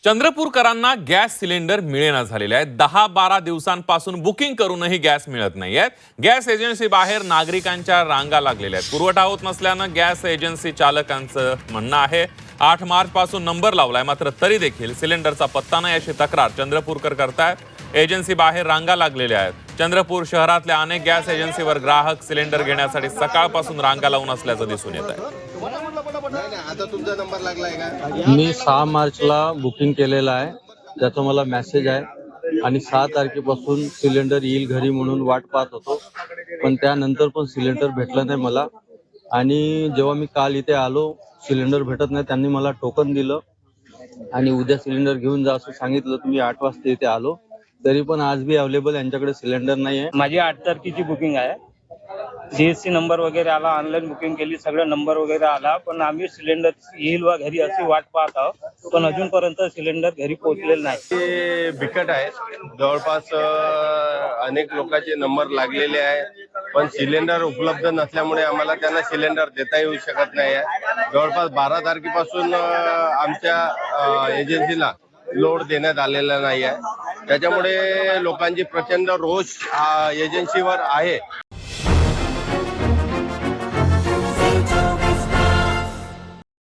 चंद्रपूरकरांना gas cylinder मिळेना झालेले आहेत। 10-12 दिवसांपासून बुकिंग करूनही गॅस मिळत नाहीये। गॅस एजन्सी बाहेर नागरिकांच्या रांगा लागलेल्या आहेत। पुरवठा होत नसल्यानं गॅस एजन्सी चालकांचं म्हणणं आहे 8 मार्च पासून नंबर लावलाय, मात्र तरी देखील सिलेंडरचा पत्ता नाही अशी तक्रार चंद्रपूरकर करतायत। एजन्सी बाहेर रांगा लागलेल्या आहेत। चंद्रपूर शहरातल्या अनेक गॅस एजन्सीवर ग्राहक सिलेंडर घेण्यासाठी सकाळपासून रांगा लावून असल्याचं दिसून येत आहे। आता तुमचा नंबर लागलाय का? मी 6 मार्चला बुकिंग केलेलं आहे, त्याचा मला मेसेज आहे आणि 6 तारखेपासून सिलेंडर येईल घरी म्हणून वाट पाहत होतो, पण त्यानंतर पण सिलेंडर भेटला नाही मला। आणि जेव्हा मी काल इथे आलो सिलेंडर भेटत नाही, त्यांनी मला टोकन दिलं आणि उद्या सिलेंडर घेऊन जा असं सांगितलं। तुम्ही 8 वाजता इथे आलो, तरी पण आज बी अवेलेबल यांच्याकडे सिलेंडर नाही आहे। माझी 8 तारखेची बुकिंग आहे। सीएससी नंबर वगैरे आला, ऑनलाईन बुकिंग केली, सगळं नंबर वगैरे आला, पण आम्ही सिलेंडर येईल वा घरी अशी वाट पाहत आहोत, पण अजूनपर्यंत सिलेंडर घरी पोहोचलेलं नाही। ते बिकट आहे। जवळपास अनेक लोकांचे नंबर लागलेले आहे, पण सिलेंडर उपलब्ध नसल्यामुळे आम्हाला त्यांना सिलेंडर देता येऊ शकत नाही आहे। जवळपास 12 तारखेपासून आमच्या एजन्सीला लोड देण्यात आलेला नाही आहे। त्याच्यामुळे लोकांची प्रचंड रोष एजन्सीवर आहे।